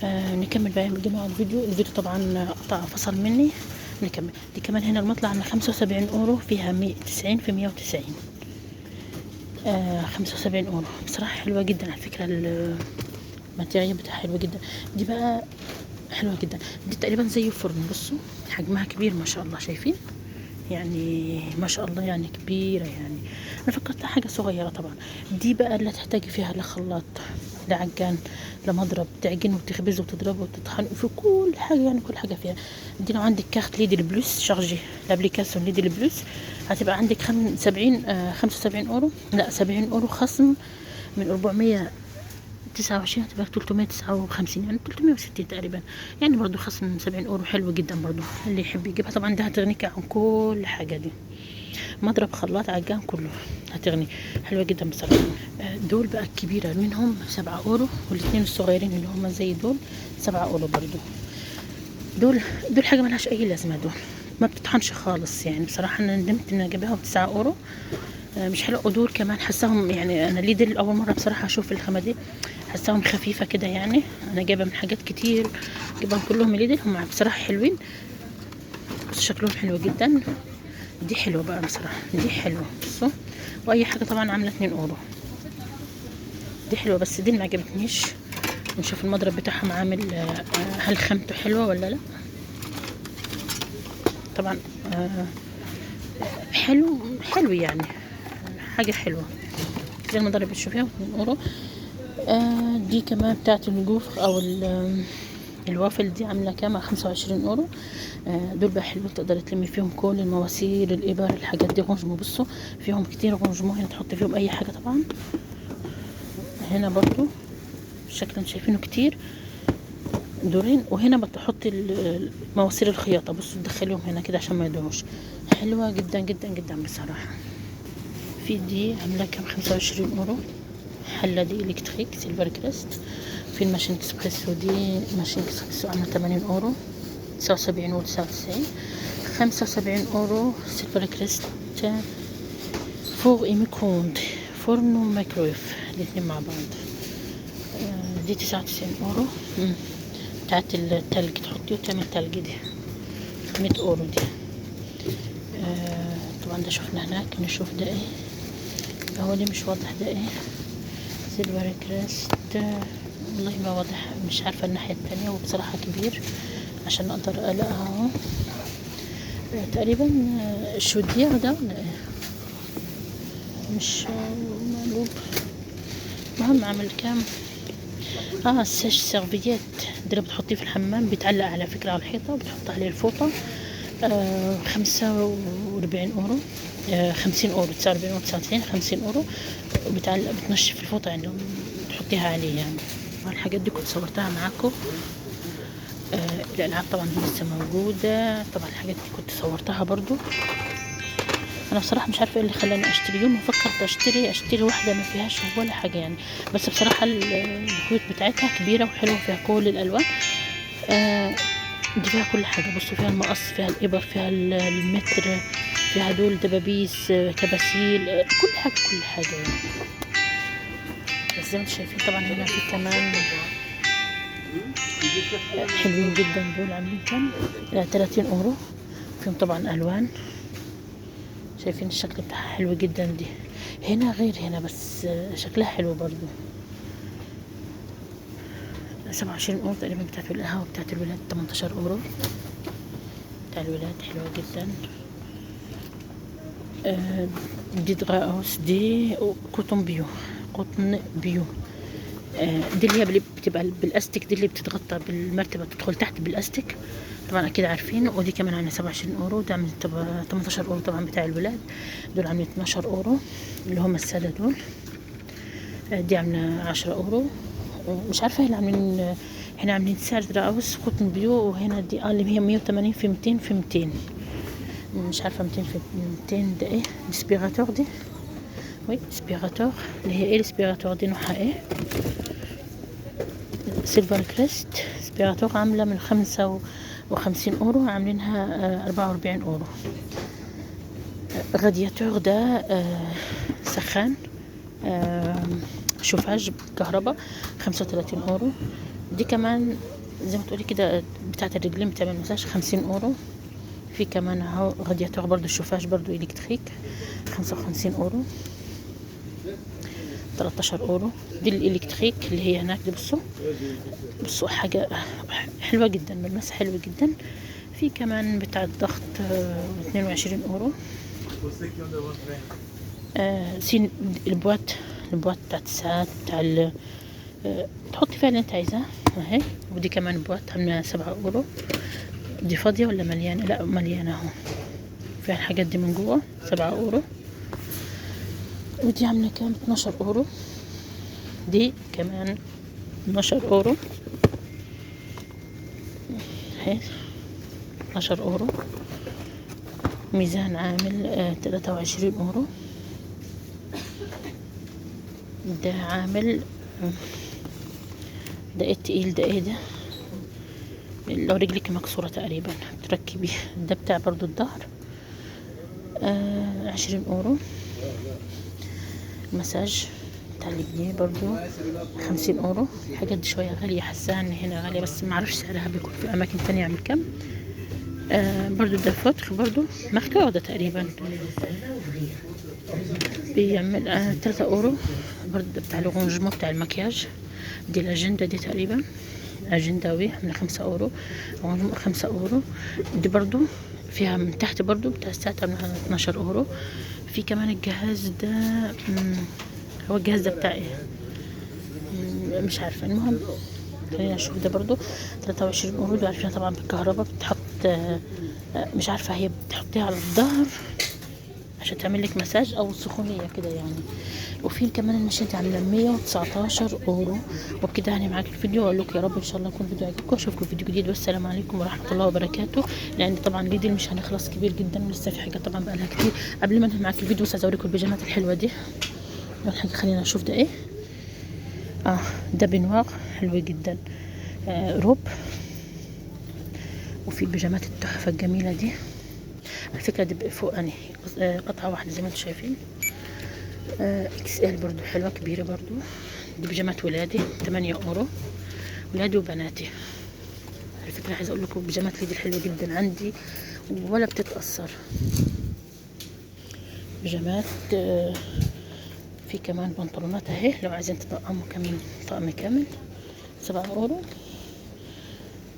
نكمل بقى يا جماعة الفيديو طبعا قطع فصل مني. نكمل. دي كمان هنا المطلع عن 75 اورو، فيها 190 في 190. 75 اورو بصراحة حلوة جدا على فكرة، الماتيريال بتاعها حلوة جدا. دي بقى حلوة جدا، دي تقريبا زي فرن. بصوا حجمها كبير ما شاء الله، شايفين يعني ما شاء الله، يعني كبيرة. يعني انا فكرتها حاجة صغيرة طبعا. دي بقى اللي تحتاجي فيها لخلاط، لعجان، لمضرب، تعجن وتخبز وتضرب وتطحن في كل حاجة، يعني كل حاجة فيها. دي لو عندك كارت ليدل بلس شارجي لابليكاسيون ليدل بلس، هتبقى عندك 75 اورو، لا 70 اورو خصم من 429، هتبقى 359، يعني 360 تقريبا. يعني برضو خصم 70 اورو، حلو جدا برضو اللي يحب يجيبها. طبعا ده هتغنيك عن كل حاجة. دي مضرب، خلاط، عجان، كله هتغني. حلوة جدا بصراحة. دول بقى الكبيرة منهم 7 اورو، والاثنين الصغيرين اللي هم زي دول 7 اورو برضو. دول حاجة ملهاش اي لازمة. دول ما بتطحنش خالص، يعني بصراحة انا ندمت ان اجيبها ب9 اورو. مش حلو. ودول كمان حساهم، يعني انا ليدل اول مرة بصراحة اشوف الخامة دي، حساهم خفيفة كده. يعني انا جايبة من حاجات كتير، جايبهم كلهم ليدل، هم بصراحة حلوين، بس شكلهم حلو جدا. دي حلوة بقى بصراحة، دي حلوة. بصوا، واي حاجة طبعا عاملة 2 اورو. دي حلوة، بس دي اللي ما عجبتنيش. نشوف المضرب بتاعهم عامل هل خامته حلوة ولا لا. طبعا حلو يعني، حاجة حلوة زي المضرب اللي تشوفيها 2 اورو. دي كمان بتاعت الوقوف او الوافل، دي عاملة كام؟ 25 اورو. دول بقى حلو، تقدر تلمي فيهم كل المواسير، الابر، الحاجات دي. غنجمو، بصوا فيهم كتير غنجمو هنا، تحط فيهم اي حاجة طبعا. هنا برضو شكلا شايفينه كتير دورين. وهنا بتحطي مواسير الخياطة، بصوا تدخليهم هنا كده عشان ما يضيعوش. حلوة جدا جدا جدا بصراحة. في دي عاملة كام؟ 25 اورو. حلة دي الكتريك سيلفر كريست. في الماشين اكسبريسو، دي ماشين اكسبريسو عاملة 80 اورو، 79 و 99. 75 اورو سيلفر كريست. فوق ميكرووند، فرن وميكرويف الاتنين مع بعض. دي 99 اورو. بتاعت التلج، تحطيه وتعمل تلج. دي 100 اورو دي. طبعا ده شفنا هناك. نشوف ده ايه، هو ليه مش واضح ده ايه؟ سيلفر كريست. والله ما واضح، مش عارفة الناحية التانية، وبصراحة كبير عشان اقدر الاقيها اهو. تقريبا شودير ده ولا ايه، مش معلوم. المهم عامل كام؟ سيش سيرفييت، ده اللي بتحطيه في الحمام، بيتعلق على فكرة على الحيطة، وبتحط عليه الفوطة. 45 اورو. 50 اورو، 49 و 99، 50 اورو. بتعلق، بتنشف الفوطة يعني، تحطيها عليه يعني. الحاجات دي كنت صورتها معاكم. الالعاب طبعا دي لسه موجودة. طبعا الحاجات دي كنت صورتها برضو. انا بصراحه مش عارفه ايه اللي خلاني اشتري. يوم فكرت اشتري واحده ما فيهاش ولا حاجه يعني، بس بصراحه الخيوط بتاعتها كبيره وحلوه، فيها كل الالوان. دي فيها كل حاجه. بصوا فيها المقص، فيها الابر، فيها المتر، فيها دول دبابيس، كباسيل، كل حاجه يعني. بس زي ما انتم شايفين طبعا هنا في كمان حلوين جدا. دول عاملين كام؟ 30 اورو. فيهم طبعا الوان، شايفين الشكل بتاعها حلو جدا. دي هنا غير هنا، بس شكلها حلو برضو. 27 اورو تقريبا بتاعت القهوة. بتاعت الولاد 18 اورو. بتاع الولاد حلوة جدا. دي دراوس، دي قطن بيو، قطن بيو. دي اللي هي بتبقى بالاستيك، دي اللي بتتغطى بالمرتبة، تدخل تحت بالاستيك طبعا، اكيد عارفين. ودي كمان عامله 27 اورو. ده عامل 18 اورو طبعا بتاع الولاد. دول عاملين 12 اورو اللي هم الساده دول. دي عامله 10 اورو. مش عارفه هنا عاملين، هنا عاملين سعر دراوس قطن بيو. وهنا دي اللي هي 180 في 200 في 200. مش عارفه 200 في 200 ده ايه؟ الاسبيراتور دي. وي اسبيراتور، اللي هي ايه الاسبيراتور دي؟ نوعها ايه؟ سيلفر كريست اسبيراتور، عامله من 55 اورو، عاملينها 44 اورو. رادياتور ده سخان، شوفاج كهرباء، 35 اورو. دي كمان زي ما تقولي كده بتاعة الرجلين بتعمل مساج 50€. في كمان اهو رادياتور برضو الشوفاج برضو الكتريك 55€. 13€. دي الالكتريك اللي هي هناك دي. بصوا حاجة حلوة جدا، ملمسها حلو جدا. في كمان بتاع الضغط 22€. سين البوات بتاعت الساعات بتاع تحطي فيها اللي انت عايزاه اهي. ودي كمان بوات عاملة 7€. دي فاضية ولا مليانة؟ لا مليانة اهو، فيها الحاجات دي من جوه 7€. ودي عاملة كام؟ 12€. دي كمان 12€. اهي 12€. ميزان عامل 23€. ده عامل ده ايه التقيل ده؟ ايه ده؟ لو رجلك مكسورة تقريبا تركبي. ده بتاع برضو الظهر 20€. المساج بتاع الجنيه برضو 50€. الحاجات دي شوية غالية، حاساها ان هنا غالية بس معرفش سعرها بيكون في اماكن تانية عامل كام. برضو ده فتخ برضو ماركة واحدة تقريبا بيعمل 3€. برضو ده بتاع الغونجمو بتاع المكياج. دي الاجندة دي تقريبا اجنداوي من 5€. غونجمو 5€. دي برضو فيها من تحت برضو بتاع الساعة من 12€. في كمان الجهاز ده هو الجهاز ده بتاع ايه مش عارفة. المهم خلينا نشوف. ده برضو 23€. دي عارفين طبعا بالكهرباء بتحط مش عارفة هي بتحطيها على الظهر عشان تعمل لك مساج او سخونية كده يعني. وفي كمان المشين دي عاملة 119€. وبكده هاني معاك الفيديو، واقول لكم يا رب ان شاء الله يكون الفيديو عجبكم. اشوفكم فيديو جديد والسلام عليكم ورحمة الله وبركاته. لان طبعا الفيديو مش هنخلص كبير جدا ولسه في حاجة طبعا بقالها كتير. قبل ما انهي معاك الفيديو بس اوريكم البيجامات الحلوة دي. اول حاجة خلينا نشوف ده ايه. ده بنواغ حلو جدا روب. وفي البيجامات التحفة الجميلة دي على فكرة دي فوق اني قطعة واحدة زي ما انتم شايفين. اكس ال برضو حلوة كبيرة برضو. دي بيجامات ولادي 8€. ولادي وبناتي. على فكرة عايزة اقول لكم بيجامات ليدي حلوة جدا عندي ولا بتتأثر. بيجامات في كمان بنطلونات اهي لو عايزين تطقموا كمان طقم كامل 7€.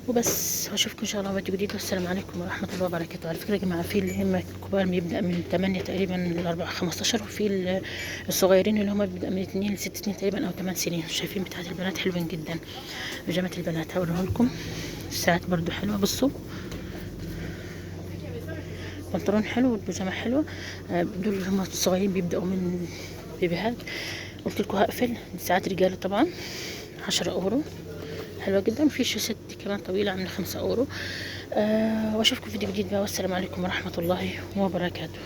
وبس. واشوفكم ان شاء الله فيديو جديد والسلام عليكم ورحمه الله وبركاته. على فكره يا جماعه في اللي هم الكبار بيبدا من 8 تقريبا ل 15، وفي الصغيرين اللي هم بيبدا من 2 ل 6 سنين تقريبا او 8 سنين. شايفين بتاعت البنات حلوين جدا. بيجامه البنات هوريه لكم. الساعات برضو حلوه. بصوا بنطلون حلو والبيجامه حلوه. دول اللي هم الصغيرين بيبداوا من بيبيهات. قلت لكم هقفل. ساعات رجاله طبعا 10€. حلوة جدا. في ست كمان طويلة عاملة 5€. واشوفكم فيديو جديد بقى والسلام عليكم ورحمة الله وبركاته.